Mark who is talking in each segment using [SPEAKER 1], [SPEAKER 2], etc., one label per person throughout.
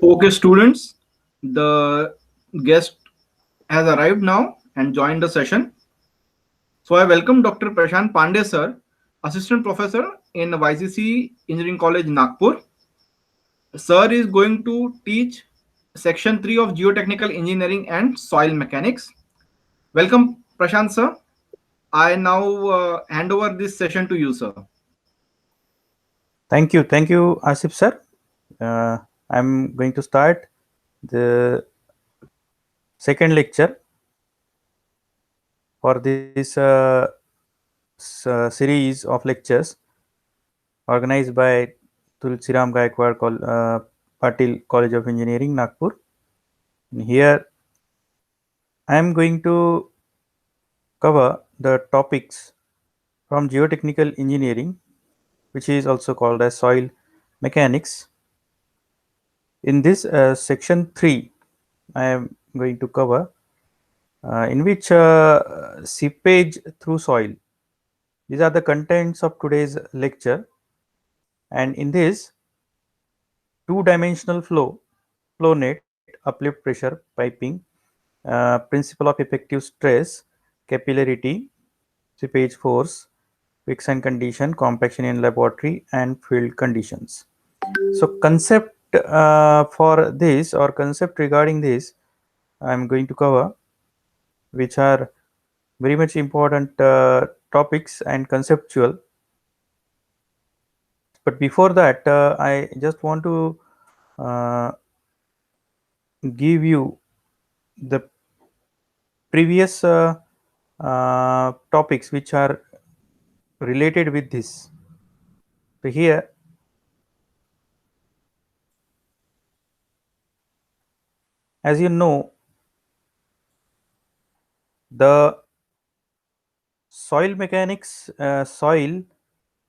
[SPEAKER 1] Okay, students, the guest has arrived now and joined the session. So I welcome Dr. Prashant Pandey, sir, Assistant Professor in YCC Engineering College, Nagpur. Sir is going to teach Section 3 of Geotechnical Engineering and Soil Mechanics. Welcome, Prashant, sir. I now hand over this session to you, sir.
[SPEAKER 2] Thank you, Asif sir. I'm going to start the second lecture for this series of lectures organized by Tulsiram Gaikwad Patil College of Engineering, Nagpur. And here I am going to cover the topics from geotechnical engineering, which is also called as soil mechanics. In this section 3, I am going to cover in which seepage through soil. These are the contents of today's lecture, and in this two-dimensional flow net, uplift pressure, piping, principle of effective stress, capillarity, seepage force, quicksand condition, compaction in laboratory, and field conditions. So concept for this or concept regarding this I am going to cover, which are very much important topics and conceptual. But before that, I just want to uh, give you the previous topics which are related with this. So here, as you know, the soil mechanics, soil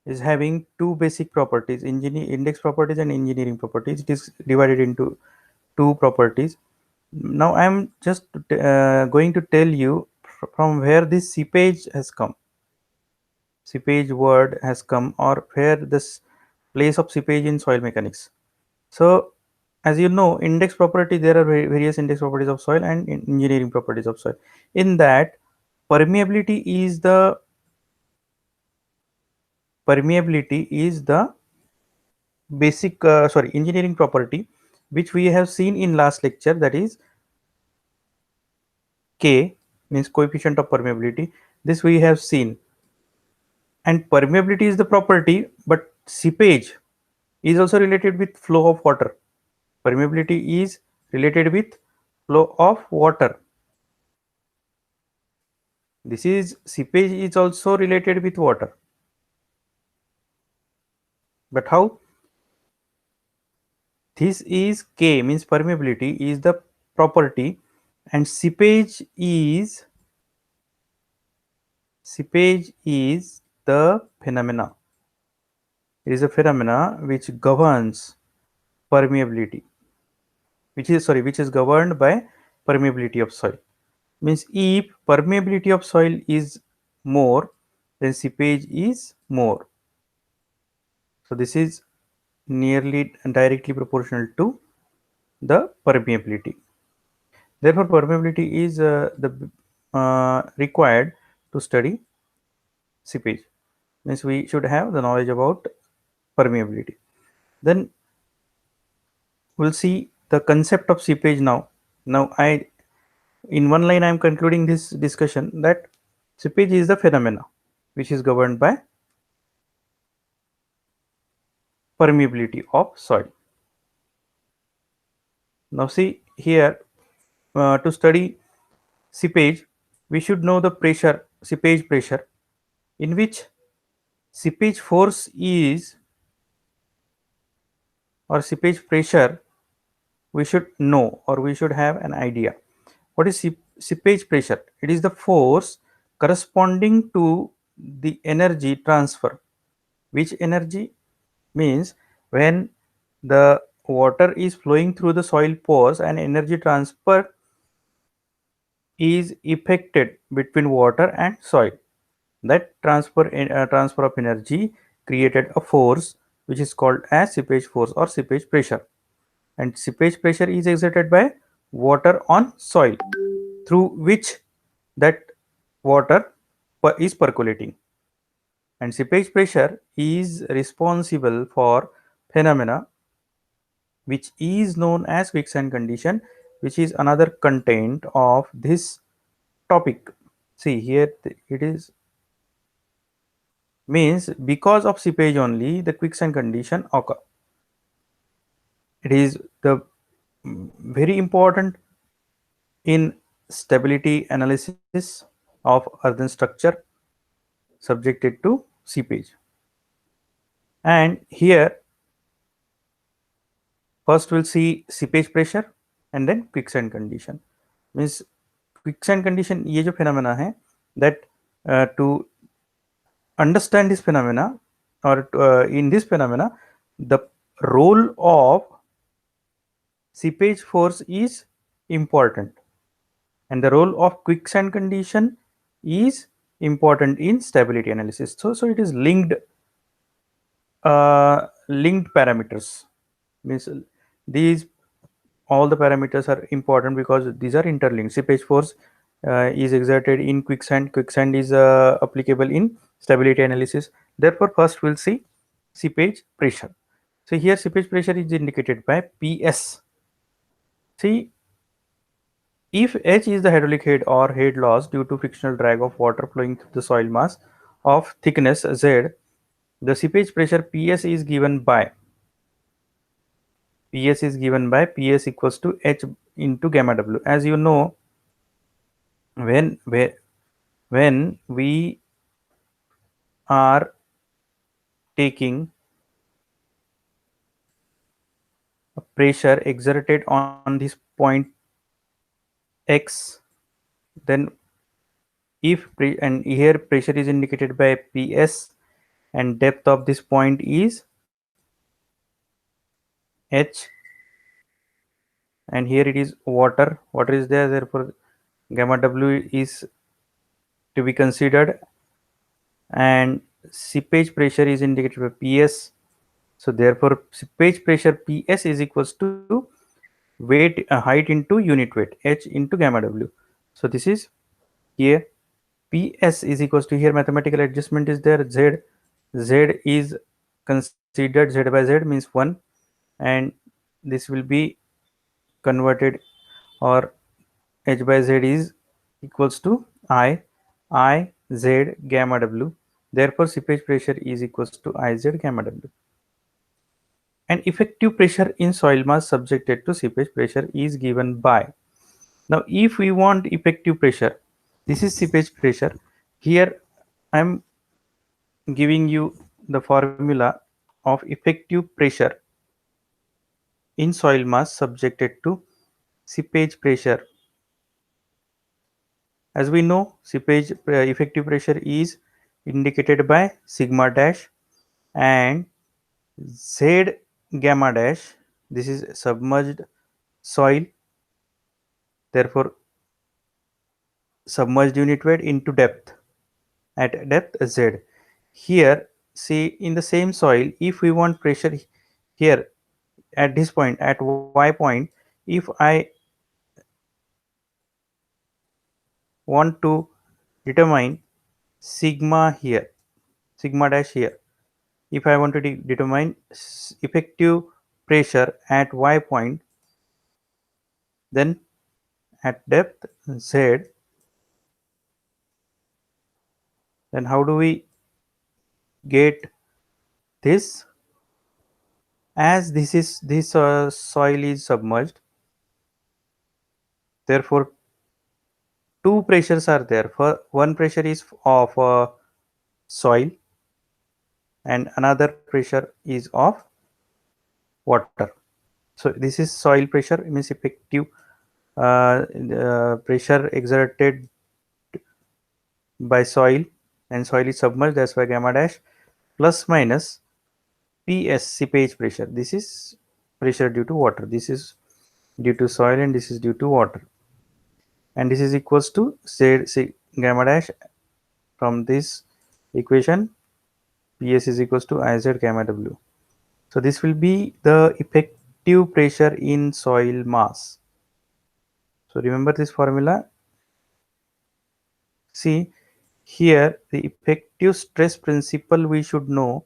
[SPEAKER 2] is having two basic properties: index properties and engineering properties. It is divided into two properties. Now I am just going to tell you from where this seepage has come. Seepage word has come, or where this place of seepage in soil mechanics. So as you know, index property, there are various index properties of soil and engineering properties of soil. In that, permeability is the basic engineering property which we have seen in last lecture, that is K, means coefficient of permeability. This we have seen, and permeability is the property, but seepage is also related with flow of water. Permeability is related with flow of water. This is seepage is also related with water. But how? This is K, means permeability is the property, and seepage is the phenomena. It is a phenomena which governs permeability, which is governed by permeability of soil. Means if permeability of soil is more, then seepage is more. So this is nearly directly proportional to the permeability. Therefore, permeability is required to study seepage. Means we should have the knowledge about permeability. Then we'll see the concept of seepage now. Now in one line I am concluding this discussion that seepage is the phenomena which is governed by permeability of soil. Now see here, to study seepage, we should know the seepage pressure, in which seepage force is, or seepage pressure, we should know, or we should have an idea. What is seepage pressure? It is the force corresponding to the energy transfer. Which energy? Means when the water is flowing through the soil pores, and energy transfer is effected between water and soil. That transfer of energy created a force which is called as seepage force or seepage pressure. and seepage pressure is exerted by water on soil through which that water is percolating, and seepage pressure is responsible for phenomena which is known as quicksand condition, which is another content of this topic. See here it is means because of seepage only the quicksand condition occur. It is the very important in stability analysis of earthen structure subjected to seepage. And here first we'll see seepage pressure and then quicksand condition. Means quicksand condition ये जो phenomena है that to understand this phenomena or in this phenomena the role of seepage force is important and the role of quicksand condition is important in stability analysis. So it is linked parameters, means these all the parameters are important because these are interlinked. Seepage force is exerted in quicksand is applicable in stability analysis. Therefore first we'll see seepage pressure. So here seepage pressure is indicated by PS. See, if H is the hydraulic head or head loss due to frictional drag of water flowing through the soil mass of thickness Z, the seepage pressure PS is given by PS equals to H into gamma W. As you know, when we are taking a pressure exerted on this point X, then if and here pressure is indicated by PS and depth of this point is H, and here it is water is there, therefore gamma W is to be considered, and seepage pressure is indicated by PS. So therefore seepage pressure PS is equals to weight height into unit weight H into gamma W. So this is here PS is equals to, here mathematical adjustment is there, Z is considered, Z by Z means 1, and this will be converted, or H by Z is equals to I Z gamma W. Therefore seepage pressure is equals to IZ gamma W. And effective pressure in soil mass subjected to seepage pressure is given by. Now if we want effective pressure, this is seepage pressure. Here I am giving you the formula of effective pressure in soil mass subjected to seepage pressure. As we know, seepage effective pressure is indicated by sigma dash and Z gamma dash. This is submerged soil, therefore submerged unit weight into depth at depth Z. Here see in the same soil, if we want pressure here at this point at Y point, if I want to determine sigma here, sigma dash here, if I want to determine effective pressure at Y point, then at depth Z, then how do we get this? As this soil is submerged, therefore two pressures are there. For one pressure is of soil and another pressure is of water. So this is soil pressure, means effective pressure exerted by soil, and soil is submerged, that's why gamma dash, plus minus PS seepage pressure. This is pressure due to water, this is due to soil and this is due to water, and this is equals to say gamma dash from this equation, PS is equals to IZ gamma W. So this will be the effective pressure in soil mass. So remember this formula. See here, the effective stress principle we should know.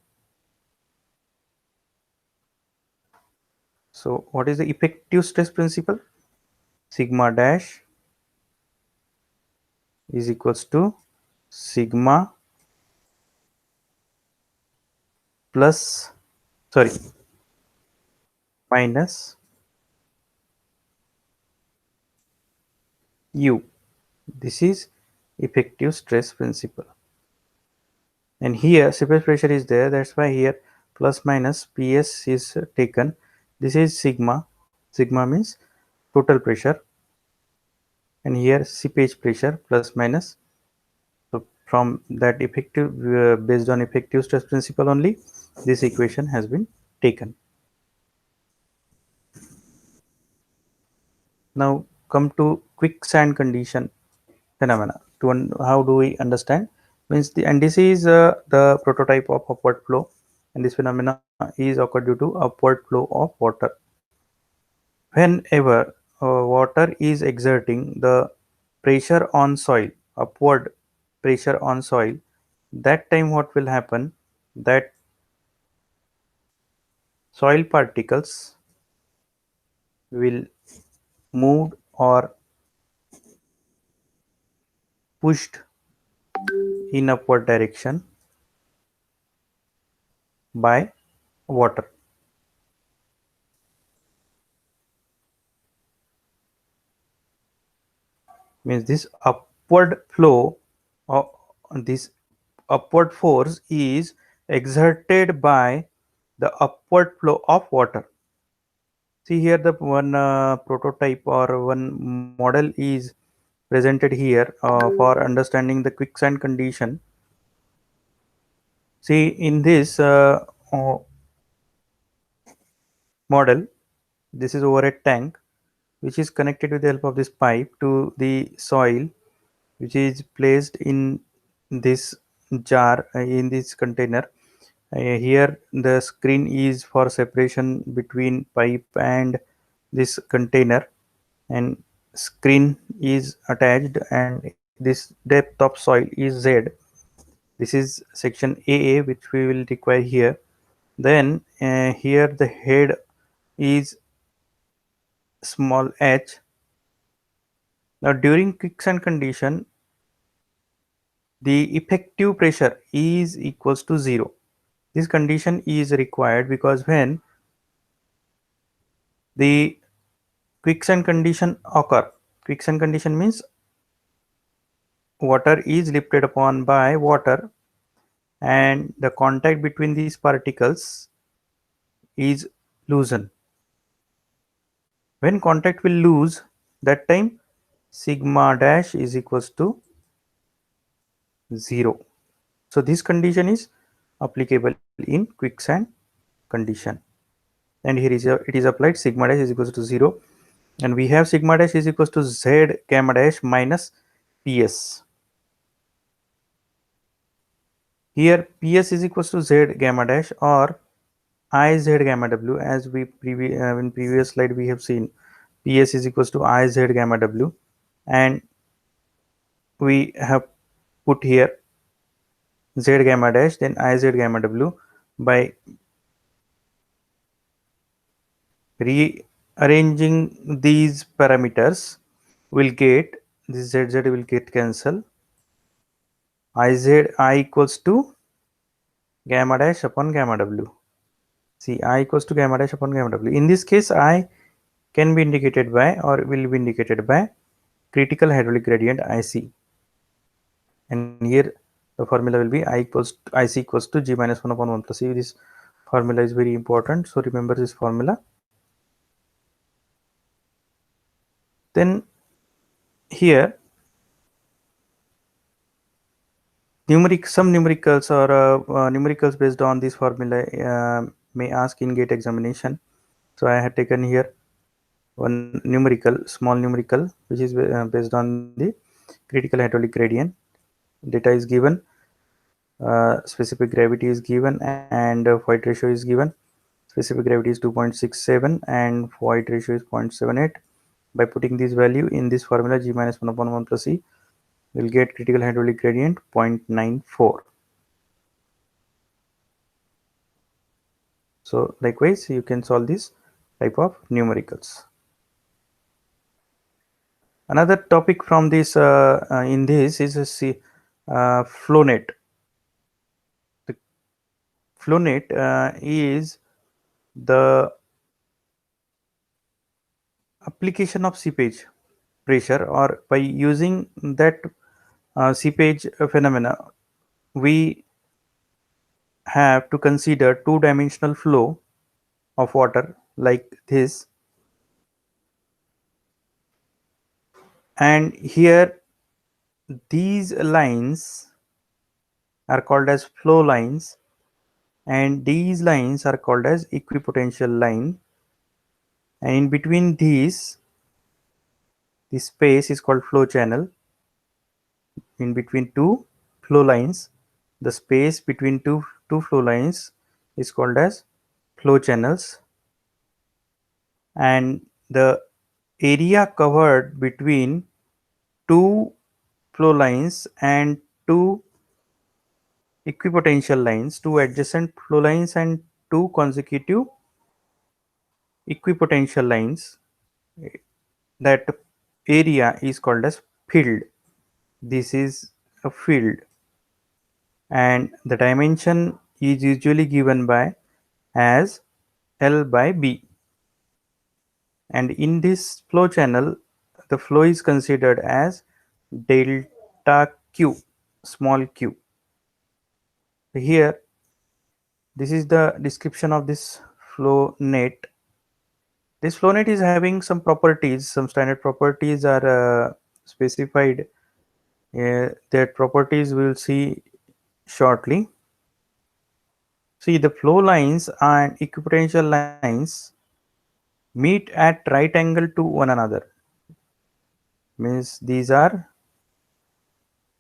[SPEAKER 2] So what is the effective stress principle? Sigma dash is equals to sigma plus, sorry, minus U. This is effective stress principle. And here surface pressure is there, that's why here plus minus PS is taken. This is sigma. Sigma means total pressure, and here seepage pressure plus minus. So from that effective, based on effective stress principle only, this equation has been taken. Now come to quicksand condition phenomena. How do we understand? Means and this is the prototype of upward flow, and this phenomena is occurred due to upward flow of water. Whenever water is exerting the pressure on soil, upward pressure on soil, that time what will happen, that soil particles will moved or pushed in upward direction by water. Means this upward flow or this upward force is exerted by the upward flow of water. See here, the one prototype or one model is presented here for understanding the quicksand condition. See in this model, this is over a tank which is connected with the help of this pipe to the soil, which is placed in this jar, in this container. Here the screen is for separation between pipe and this container, and screen is attached, and this depth of soil is Z. This is section AA, which we will require here. Then here the head is small h. Now during quicksand condition, the effective pressure is equals to 0. This condition is required because when the quicksand condition occur, quicksand condition means water is lifted upon by water, and the contact between these particles is loosened. When contact will lose, that time sigma dash is equals to 0. So this condition is applicable in quicksand condition, and here is it is applied sigma dash is equals to 0, and we have sigma dash is equals to Z gamma dash minus PS. Here PS is equals to Z gamma dash or I Z gamma W, as we in previous slide we have seen PS is equals to I Z gamma W, and we have put here Z gamma dash then I Z gamma W. By rearranging these parameters, will get this ZZ will get cancelled. I equals to gamma dash upon gamma W. See, I equals to gamma dash upon gamma W. In this case, I can be indicated by or will be indicated by critical hydraulic gradient IC. And here the formula will be IC equals to G minus 1 upon 1 plus C. This formula is very important. So remember this formula. Then here some numericals or numericals based on this formula may ask in GATE examination. So I had taken here one numerical, small numerical, which is based on the critical hydraulic gradient. Data is given, specific gravity is given, and void ratio is given. specific gravity is 2.67 and void ratio is 0.78. By putting this value in this formula, G minus 1 upon 1 plus E, we'll get critical hydraulic gradient 0.94. So likewise, you can solve this type of numericals. Another topic from this in this is a flow net. The flow net is the application of seepage pressure, or by using that seepage phenomena, we have to consider two-dimensional flow of water like this, and here these lines are called as flow lines and these lines are called as equipotential line, and in between these, the space is called flow channel. In between two flow lines, the space between two flow lines is called as flow channels, and the area covered between two flow lines and two equipotential lines, two adjacent flow lines and two consecutive equipotential lines, that area is called as field. This is a field, and the dimension is usually given by as L by B, and in this flow channel the flow is considered as delta Q, small q. Here this is the description of this flow net. This flow net is having some properties, some standard properties are specified. That properties we will see shortly. See, the flow lines and equipotential lines meet at right angle to one another, means these are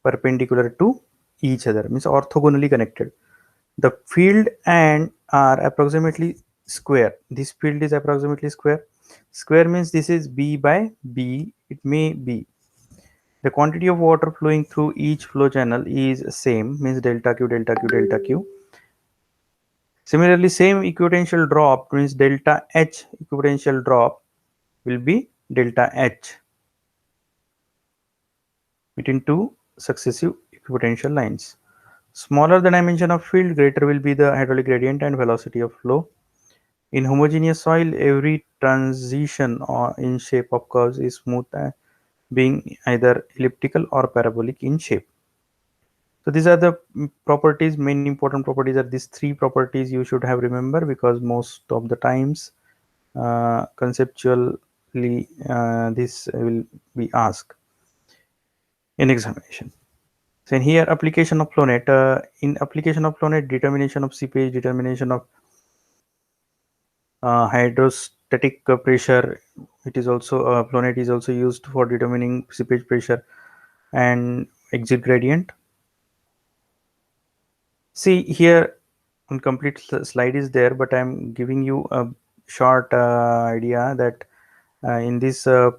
[SPEAKER 2] perpendicular to each other, means orthogonally connected. The field and are approximately square. This field is approximately square. Square means this is B by B, it may be. The quantity of water flowing through each flow channel is same, means delta Q, delta Q, delta Q. Similarly, same equipotential drop means delta H equipotential drop will be delta H between two successive equipotential lines. Smaller the dimension of field, greater will be the hydraulic gradient and velocity of flow. In homogeneous soil, every transition or in shape of curves is smooth, being either elliptical or parabolic in shape. So these are the properties. Main important properties are these three properties you should have remember, because most of the times conceptually this will be asked in examination. So in here, application of flow net. In application of flow net, determination of seepage, determination of hydrostatic pressure. It is also flow net is also used for determining seepage pressure and exit gradient. See here, complete slide is there, but I'm giving you a short idea that in this flow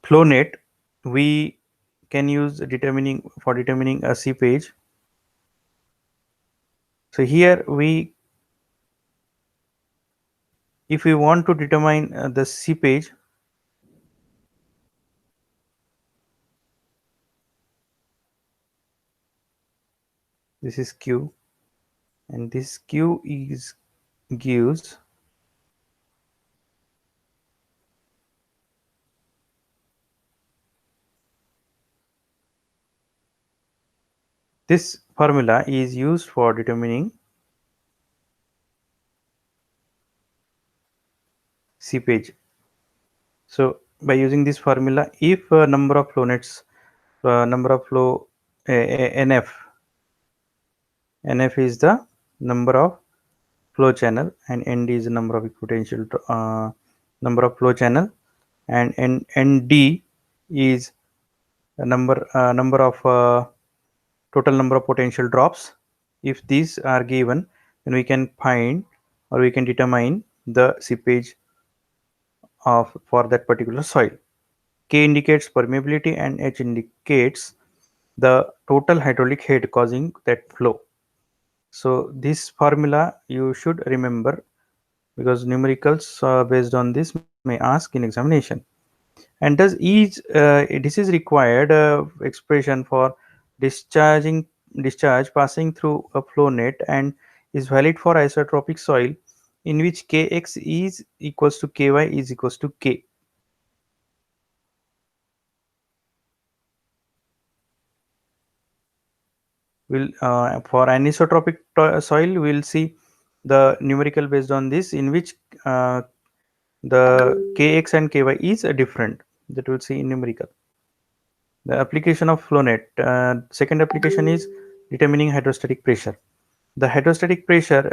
[SPEAKER 2] net we can use determining a seepage. So here if we want to determine the seepage, this is Q, and this Q is gives this formula is used for determining seepage. So by using this formula, if number of flow nets, number of flow NF is the number of flow channel and ND is the number of potential number of flow channel, and ND is a number of total number of potential drops. If these are given, then we can find or we can determine the seepage of for that particular soil. K indicates permeability and H indicates the total hydraulic head causing that flow. So this formula you should remember, because numericals based on this may ask in examination. And does each this is required expression for discharge passing through a flow net and is valid for isotropic soil in which Kx is equals to Ky is equals to K. Will for anisotropic soil we'll see the numerical based on this, in which the Kx and Ky is different, that we'll see in numerical. The application of flow net. Second application is determining hydrostatic pressure. The hydrostatic pressure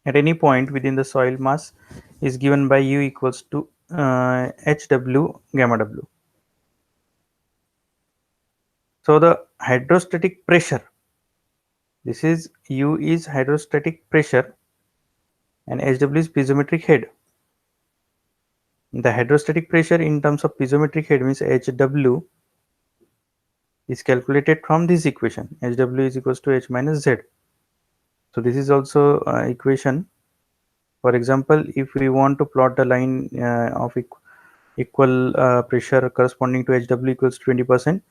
[SPEAKER 2] at any point within the soil mass is given by U equals to HW gamma W. So the hydrostatic pressure, this is U is hydrostatic pressure and HW is piezometric head. The hydrostatic pressure in terms of piezometric head means HW is calculated from this equation. HW is equals to H minus Z. So this is also equation. For example, if we want to plot the line of equal pressure corresponding to HW equals 20%,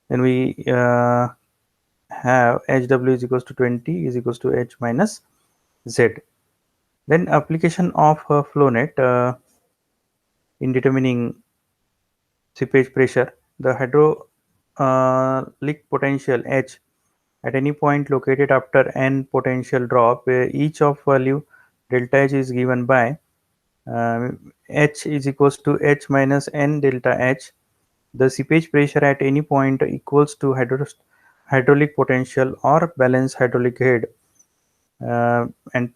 [SPEAKER 2] then we have HW is equals to 20 is equals to H minus Z. Then application of flow net in determining seepage pressure. The hydraulic potential H at any point located after n potential drop, each of value delta H is given by H is equals to H minus n delta H. The seepage pressure at any point equals to hydraulic potential or balance hydraulic head, and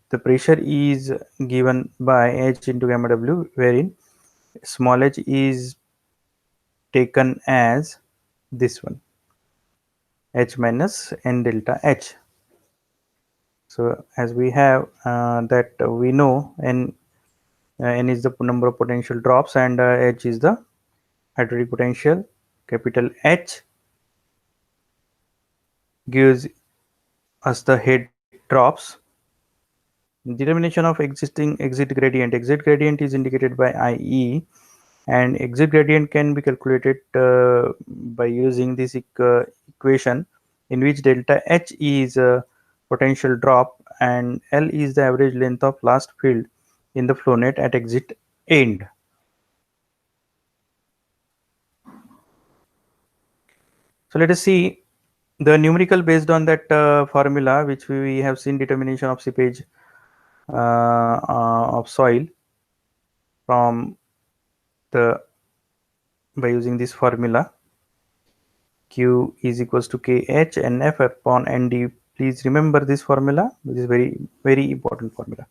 [SPEAKER 2] the pressure is given by H into gamma W, wherein small h is taken as this one, H minus n delta H. So as we have that we know n is the number of potential drops and H is the hydraulic potential. Capital H gives us the head drops. Determination of existing exit gradient. Exit gradient is indicated by IE, and exit gradient can be calculated by using this equation, in which delta H is potential drop and L is the average length of last field in the flow net at exit end. So let us see the numerical based on that formula, which we have seen determination of seepage of soil from the by using this formula. Q is equals to KH NF upon ND. Please remember this formula. This is very important formula,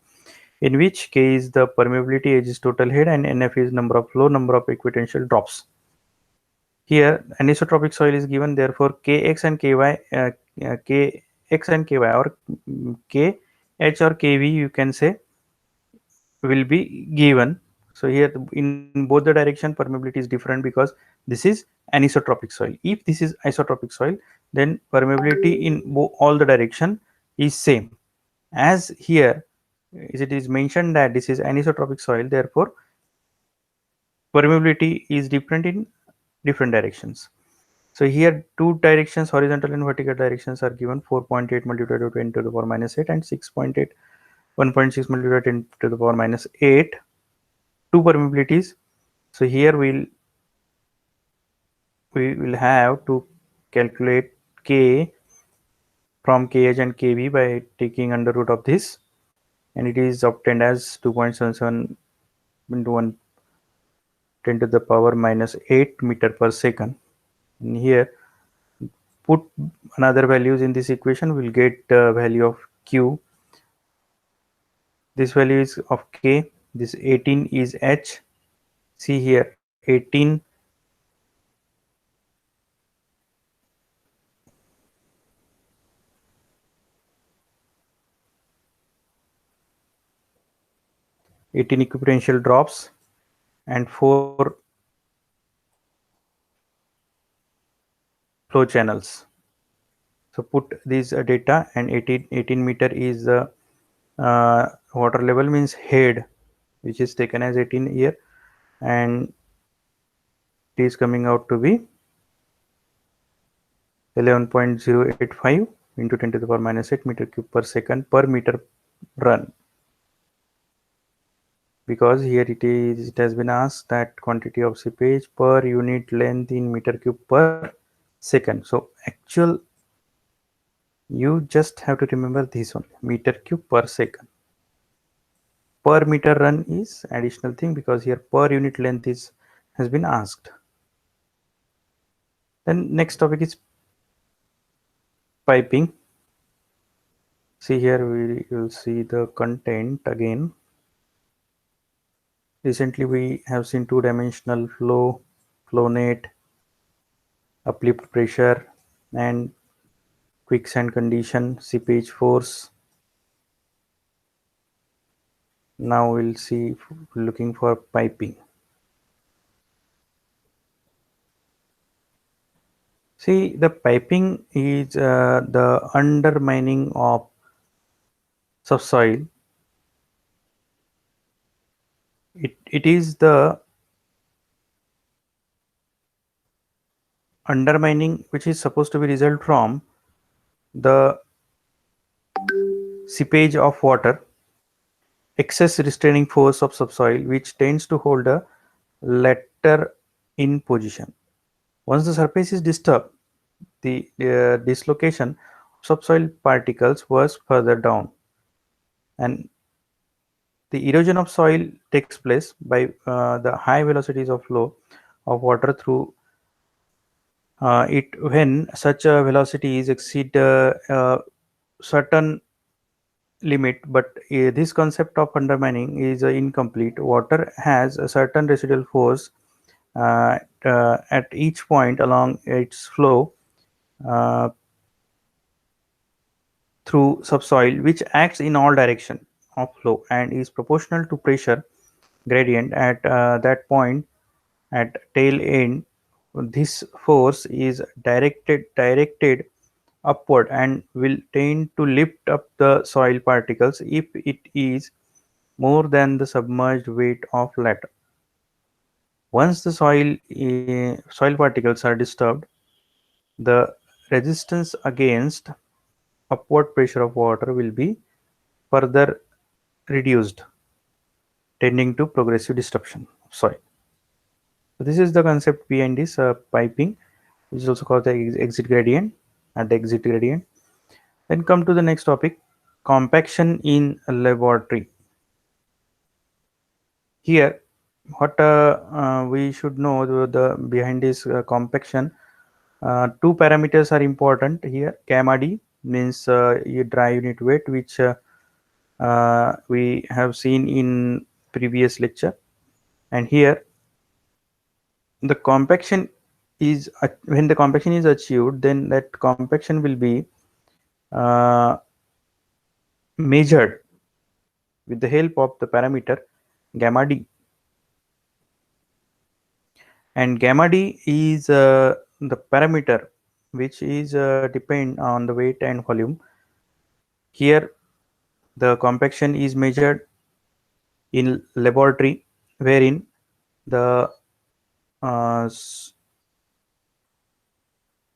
[SPEAKER 2] in which K is the permeability, H is total head, and NF is number of flow, number of equipotential drops. Here anisotropic soil is given, therefore Kx and Ky, Kx and Ky, or KH or KV you can say, will be given. So here in both the direction permeability is different, because this is anisotropic soil. If this is isotropic soil, then permeability in all the direction is same. As here it is mentioned that this is anisotropic soil, therefore permeability is different in different directions. So here two directions, horizontal and vertical directions, are given. 4.8 multiplied by 10 to the power minus 8 and 6.8 1.6 multiplied by 10 to the power minus 8, two permeabilities. So here we will have to calculate K from KH and KV by taking under root of this, and it is obtained as 2.77 into 1 10 to the power minus 8 meter per second. And here put another values in this equation, we will get value of Q. This value is of K, this 18 is H. See here 18 . 18 equipotential drops, and 4 flow channels. So put these data, and 18 meter is the water level, means head, which is taken as 18 here, and it is coming out to be 11.085 into 10 to the power minus 8 meter cube per second per meter run, because here it has been asked that quantity of seepage per unit length in meter cube per second. So actual, you just have to remember this one, meter cube per second. Per meter run is additional thing, because here per unit length is has been asked. Then next topic is piping. See here, we will see the content again. Recently we have seen two-dimensional flow, flow net, uplift pressure, and quicksand condition, seepage force. Now we'll see, looking for piping. See, the piping is the undermining of subsoil. It is the undermining which is supposed to be result from the seepage of water, excess restraining force of subsoil, which tends to hold a latter in position. Once the surface is disturbed, the dislocation of subsoil particles was further down, and the erosion of soil takes place by the high velocities of flow of water through it. When such a velocity is exceed certain limit, but this concept of undermining is incomplete. Water has a certain residual force at each point along its flow uh, through subsoil, which acts in all direction of flow and is proportional to pressure gradient at that point at tail end. This force is directed upward and will tend to lift up the soil particles if it is more than the submerged weight of latter. Once the soil particles are disturbed, the resistance against upward pressure of water will be further reduced, tending to progressive disruption of soil. So this is the concept behind this piping, which is also called the exit gradient and the exit gradient. Then come to the next topic, compaction in a laboratory. Here, what we should know, the behind this compaction, two parameters are important here. Gamma D means dry unit weight, which we have seen in previous lecture, and here the compaction is when the compaction is achieved, then that compaction will be uh, measured with the help of the parameter gamma D, and gamma D is the parameter which is depend on the weight and volume. Here the compaction is measured in laboratory, wherein the uh,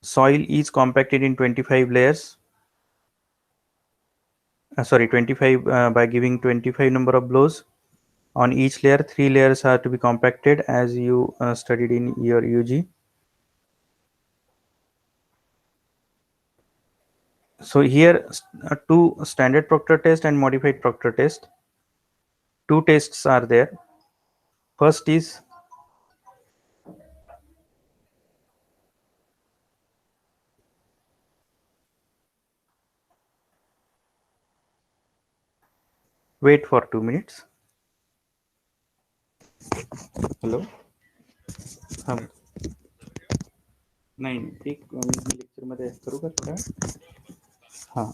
[SPEAKER 2] soil is compacted in 25 layers, 25 by giving 25 number of blows on each layer. 3 layers are to be compacted, as you studied in your UG. So here two standard Proctor test and modified Proctor test. Two tests are there. First is wait for 2 minutes. Hello. नाही एक lecture मध्ये करू का थोडा. हां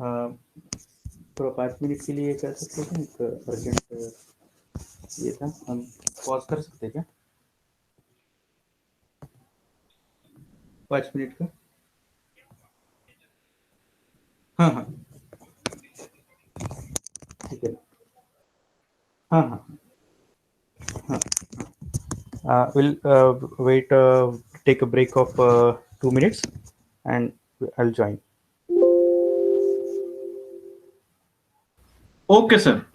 [SPEAKER 2] थोड़ा 5 minute के लिए कर सकते हैं, एक अर्जेंट ये था, हम पॉज कर सकते हैं क्या 5 मिनट का? हाँ हाँ ठीक है, हाँ हाँ हाँ, we'll wait, take a break of 2 minutes and I'll join.
[SPEAKER 1] Okay, sir.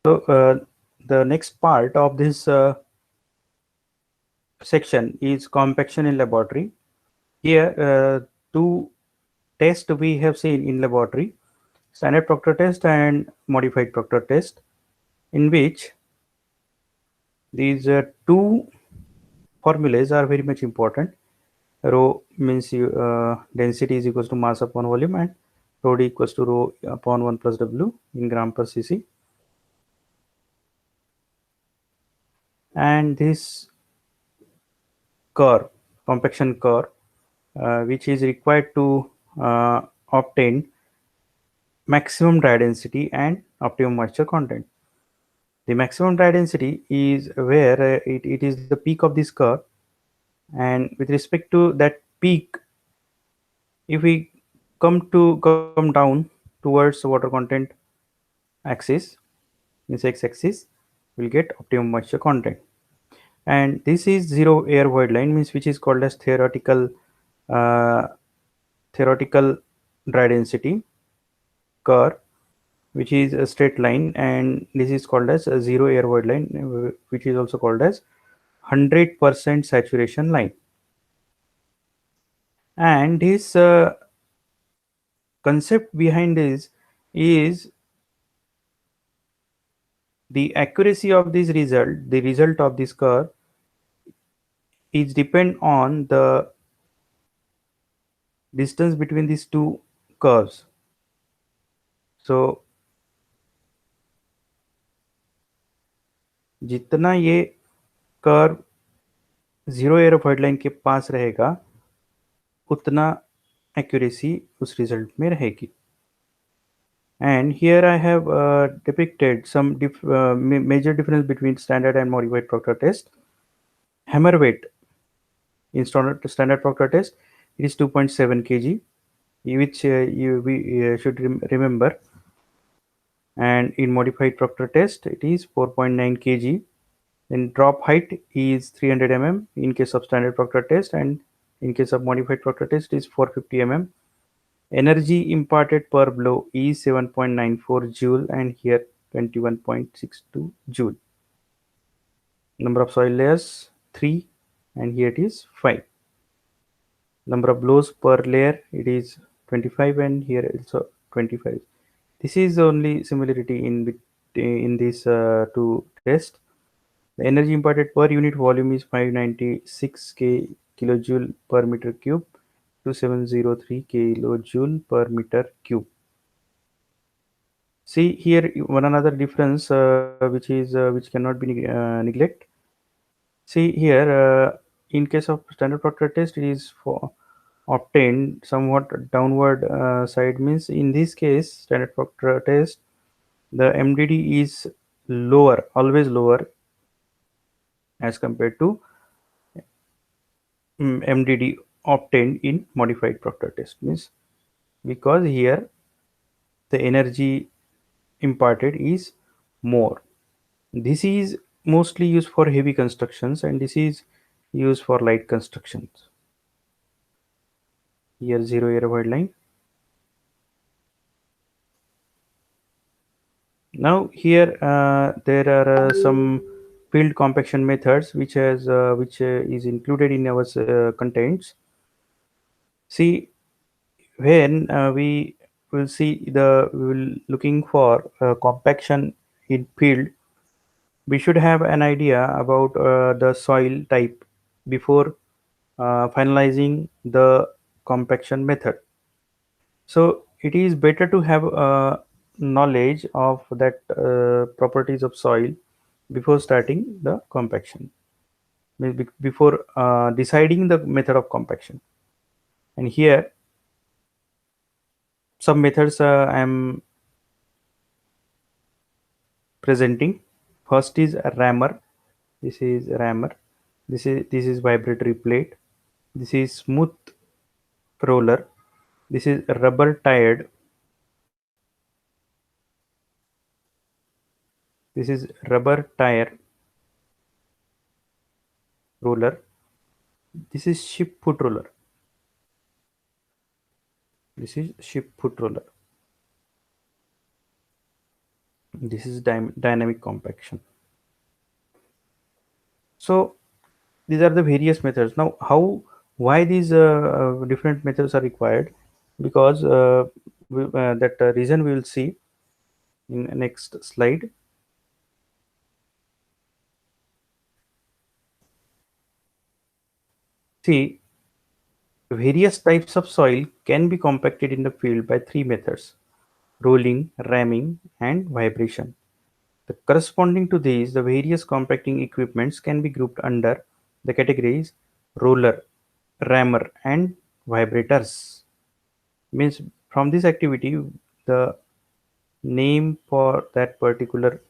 [SPEAKER 2] So the next part of this section is compaction in laboratory. Here, two tests we have seen in laboratory: standard Proctor test and modified Proctor test, in which these two formulas are very much important. Rho means density is equals to mass upon volume, and rho d equals to rho upon 1 plus W in gram per cc. And this curve, compaction curve, which is required to obtain maximum dry density and optimum moisture content. The maximum dry density is where it is the peak of this curve, and with respect to that peak, if we come down towards the water content axis, means x-axis, we'll get optimum moisture content. And this is zero air void line, means which is called as uh, theoretical dry density curve, which is a straight line, and this is called as a zero air void line, which is also called as 100% saturation line. And this concept behind this is the accuracy of this result. The result of this curve is depend on the distance between these two curves. So जितना ये curve zero air void line के पास रहेगा, उतना accuracy उस result में रहेगी. And here I have depicted some major difference between standard and modified Proctor test. Hammer weight in standard Proctor test, it is 2.7 kg, which we should remember. And in modified Proctor test, it is 4.9 kg. Then drop height is 300 mm in case of standard Proctor test, and in case of modified Proctor test is 450 mm. Energy imparted per blow is 7.94 joule, and here 21.62 joule. Number of soil layers 3, and here it is 5. Number of blows per layer, it is 25, and here also 25. This is only similarity in these two tests. The energy imparted per unit volume is 596 kilojoule per meter cube to 703 kilojoule per meter cube. See here one another difference which cannot be neglect. See here, in case of standard Proctor test, it is for obtained somewhat downward side, means in this case standard Proctor test, the MDD is lower, always lower as compared to MDD obtained in modified Proctor test, means because here the energy imparted is more. This is mostly used for heavy constructions, and this is used for light constructions. Here zero air void line. Now here there are some field compaction methods which is included in our contents. See, when we will looking for compaction in field, we should have an idea about the soil type before finalizing the compaction method. So it is better to have knowledge of that properties of soil before starting the compaction, before deciding the method of compaction. And here some methods I am presenting. First is a rammer. This is rammer. This is vibratory plate. This is smooth roller. This is rubber tired. This is rubber tire roller. This is ship foot roller. This is ship foot roller. This is dynamic compaction. So these are the various methods. Now, how Why these different methods are required? Because that reason we will see in next slide. See, various types of soil can be compacted in the field by three methods: rolling, ramming, and vibration. The corresponding to these, the various compacting equipments can be grouped under the categories roller, rammer, and vibrators. Means from this activity, the name for that particular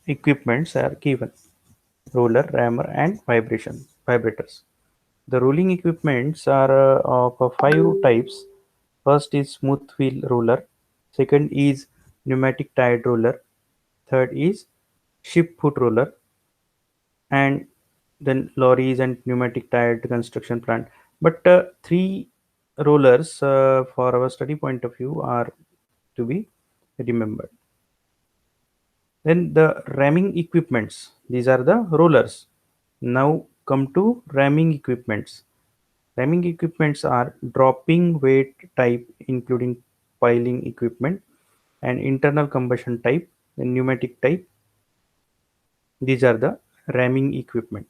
[SPEAKER 2] equipments are given: roller, rammer, and vibrators. The rolling equipments are of five types. First is smooth wheel roller, second is pneumatic tired roller, third is ship foot roller, and then lorries and pneumatic tired construction plant. But three rollers for our study point of view are to be remembered. Then the ramming equipments, these are the rollers. Now come to ramming equipments. Ramming equipments are dropping weight type, including piling equipment, and internal combustion type, and pneumatic type. These are the ramming equipment.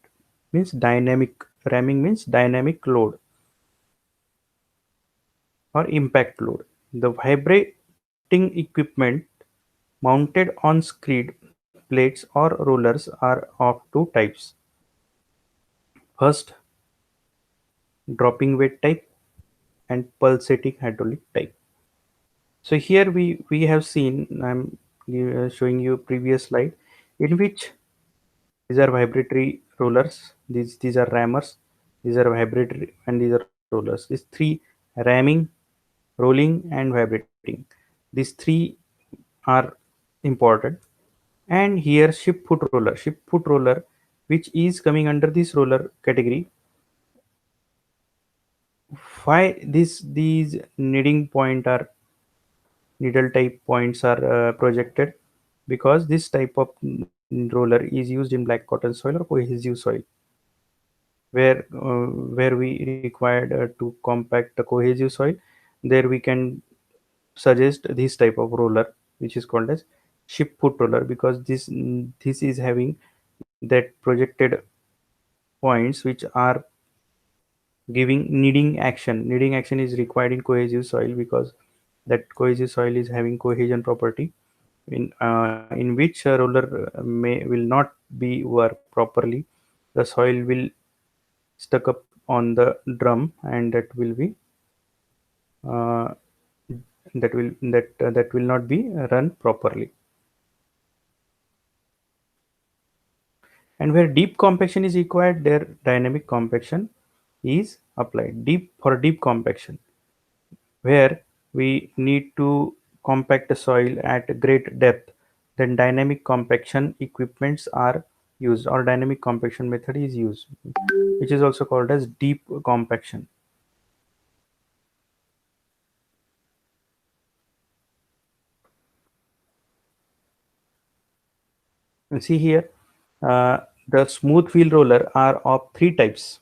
[SPEAKER 2] Means dynamic ramming means dynamic load or impact load. The vibrating equipment mounted on skid plates or rollers are of two types. First, dropping weight type and pulsating hydraulic type. So here we have seen, I'm showing you previous slide in which these are vibratory rollers, these are rammers, these are vibratory, and these are rollers. These three: ramming, rolling, and vibrating. These three are important. And here ship foot roller, which is coming under this roller category. Why these kneading point are needle type points are projected? Because this type of roller is used in black cotton soil or cohesive soil, where we required to compact the cohesive soil. There we can suggest this type of roller, which is called as ship foot roller, because this is having that projected points which are giving kneading action. Kneading action is required in cohesive soil because that cohesive soil is having cohesion property, in which a roller will not be work properly. The soil will stuck up on the drum, and uh, that will not be run properly. And where deep compaction is required, there dynamic compaction is applied. Deep compaction, where we need to compact the soil at great depth, then dynamic compaction equipments are used, or dynamic compaction method is used, which is also called as deep compaction. You see here, uh, the smooth wheel roller are of three types,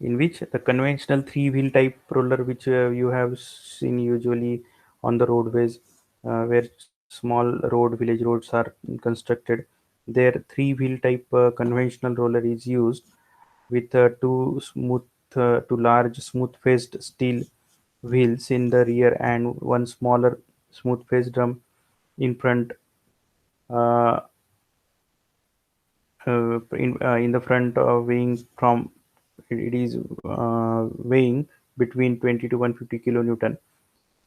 [SPEAKER 2] in which the conventional three wheel type roller, which you have seen usually on the roadways, where small village roads are constructed, there three wheel type conventional roller is used with two large smooth faced steel wheels in the rear and one smaller smooth faced drum in front. uh, in the front, weighing from it is weighing between 20 to 150 kilonewton.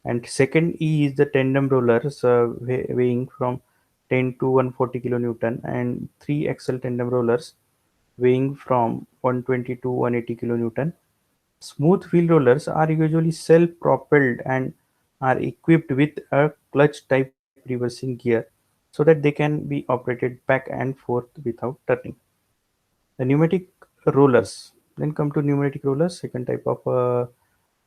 [SPEAKER 2] And second is the tandem rollers, weighing from 10 to 140 kilonewton, and three axle tandem rollers weighing from 120 to 180 kilonewton. Smooth wheel rollers are usually self-propelled and are equipped with a clutch type reversing gear, so that they can be operated back and forth without turning. The pneumatic rollers. Then come to pneumatic rollers, second type of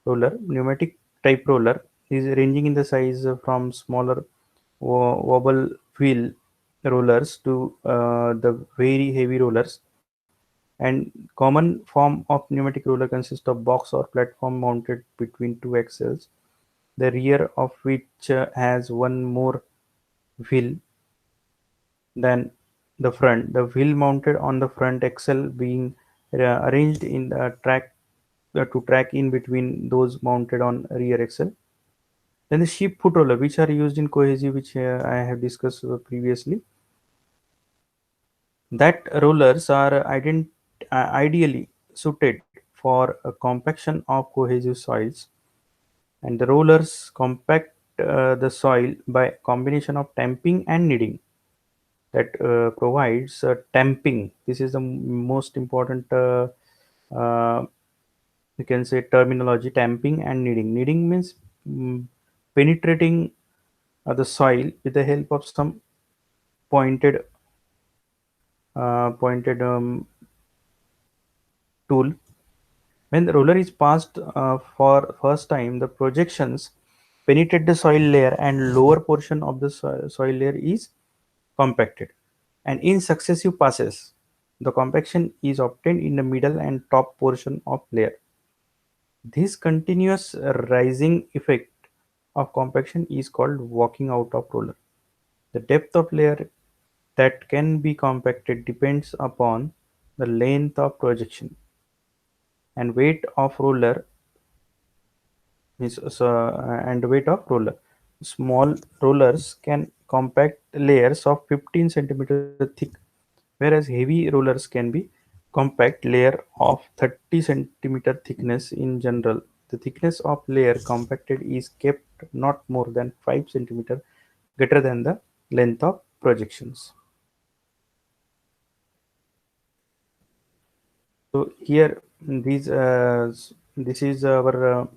[SPEAKER 2] roller. Pneumatic type roller is ranging in the size from smaller wobble wheel rollers to the very heavy rollers. And common form of pneumatic roller consists of box or platform mounted between two axles, the rear of which has one more wheel than the front. The wheel mounted on the front axle being arranged in the track to track in between those mounted on rear axle. Then the sheep foot roller, which are used in cohesive, which I have discussed previously. That rollers are ideally suited for a compaction of cohesive soils, and the rollers compact the soil by combination of tamping and kneading. That provides tamping. This is the most important uh, you can say terminology: tamping and kneading. Kneading means penetrating the soil with the help of some pointed pointed tool. When the roller is passed for first time, the projections penetrate the soil layer and lower portion of the soil layer is compacted. And in successive passes, the compaction is obtained in the middle and top portion of layer. This continuous rising effect of compaction is called walking out of roller. The depth of layer that can be compacted depends upon the length of projection and weight of roller and weight of roller. Small rollers can compact layers of 15 centimeter thick, whereas heavy rollers can be compact layer of 30 centimeter thickness. In general, the thickness of layer compacted is kept not more than 5 centimeter greater than the length of projections. So here this is our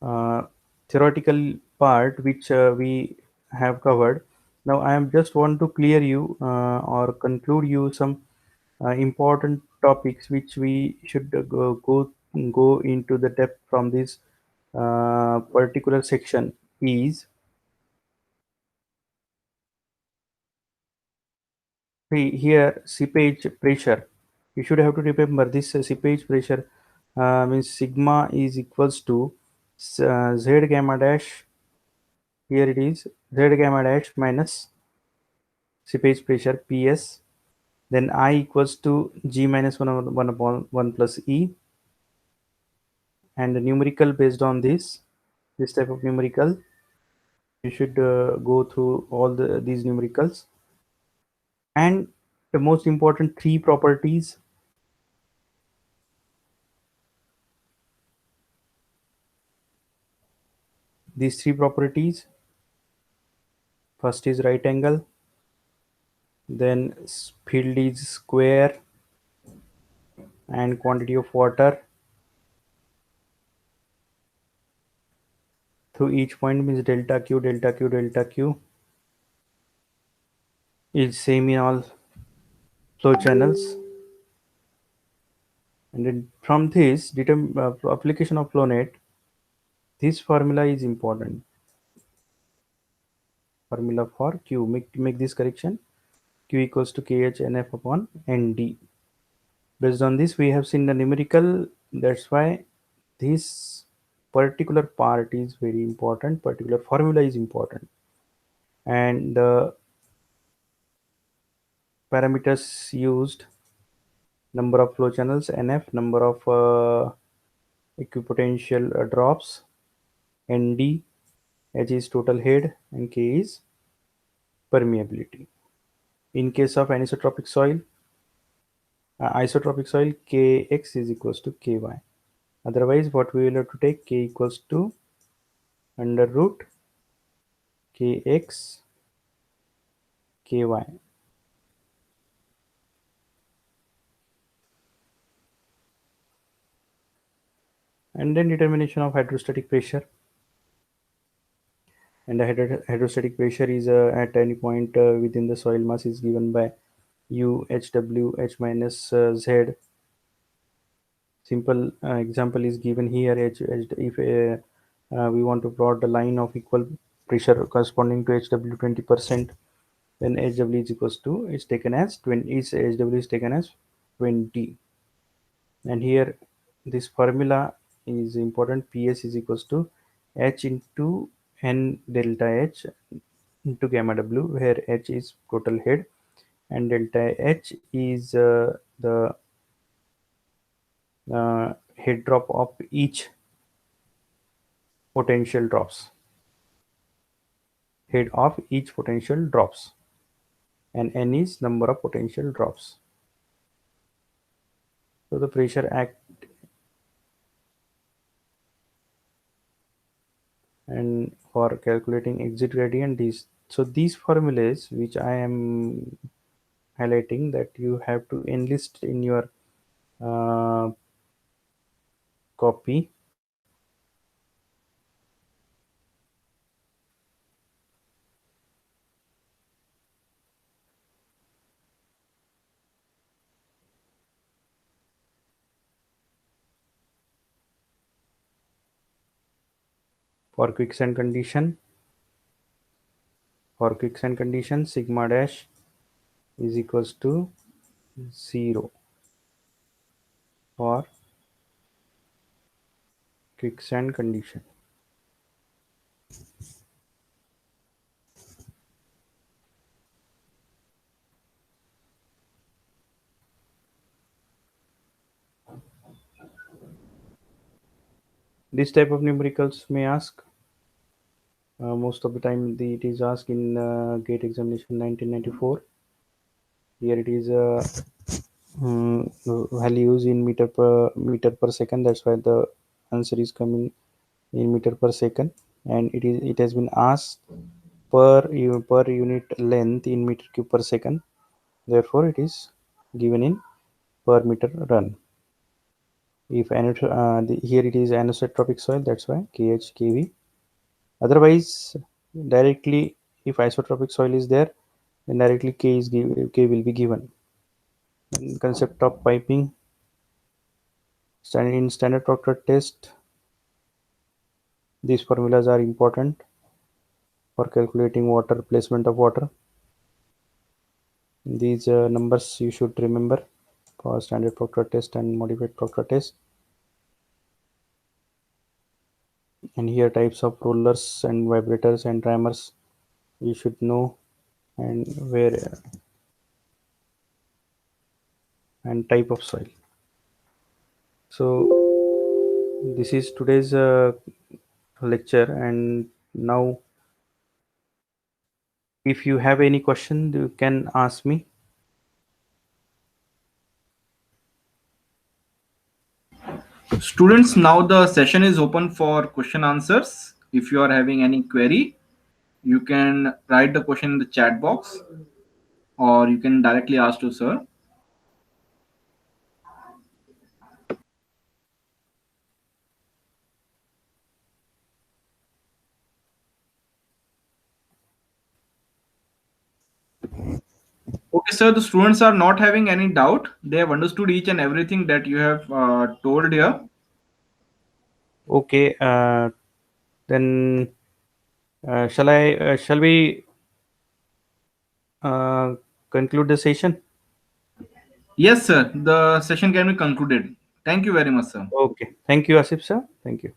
[SPEAKER 2] uh, theoretical part which we have covered. Now I am just want to clear you or conclude you some important topics which we should go into the depth from this particular section is here seepage pressure. You should have to remember this seepage pressure means sigma is equals to z gamma dash. Here it is z gamma dash minus seepage pressure Ps. Then I equals to G minus 1 upon 1 plus E, and the numerical based on this type of numerical. You should go through all these numericals, and the most important three properties. These three properties: first is right angle, then field is square, and quantity of water through each point means delta q delta q delta q is same in all flow channels. And then from this application of flow net, this formula is important. Formula for q, make this correction: q equals to kh nf upon nd. Based on this we have seen the numerical. That's why this particular part is very important, particular formula is important, and the parameters used: number of flow channels nf, number of equipotential drops nd, h is total head, and k is permeability. In case of anisotropic soil, isotropic soil, kx is equals to ky. Otherwise what we will have to take: k equals to under root kx ky. And then determination of hydrostatic pressure. And the hydrostatic pressure is at any point within the soil mass is given by u hw h minus z. Simple example is given here. If we want to plot the line of equal pressure corresponding to hw 20%, then HW is equals to is taken as 20, is HW is taken as 20. And here this formula is important. PS is equals to H into N delta H into gamma W, where H is total head and delta H is the head drop of each potential drops, head of each potential drops, and N is number of potential drops. So the pressure act and for calculating exit gradient is, so these formulas which I am highlighting that you have to enlist in your copy. For quicksand condition, sigma dash is equals to 0 for quicksand condition. This type of numericals may ask. Most of the time it is asked in GATE examination 1994. Here it is values in meter per second. That's why the answer is coming in meter per second, and it has been asked per unit length in meter cube per second. Therefore, it is given in per meter run. If here it is anisotropic soil, that's why KH KV. Otherwise, directly if isotropic soil is there, then directly K will be given. And concept of piping in standard Proctor test, these formulas are important for calculating water placement of water. These numbers you should remember for standard Proctor test and modified Proctor test. And here types of rollers and vibrators and rammers you should know, and where and type of soil. So this is today's lecture, and now if you have any question you can ask me.
[SPEAKER 1] Students, now the session is open for question answers. If you are having any query, you can write the question in the chat box, or you can directly ask to sir. Okay, sir, the students are not having any doubt. They have understood each and everything that you have told here.
[SPEAKER 2] Okay, then shall we conclude the session?
[SPEAKER 1] Yes, sir. The session can be concluded. Thank you very much, sir.
[SPEAKER 2] Okay. Thank you, Asif sir. Thank you.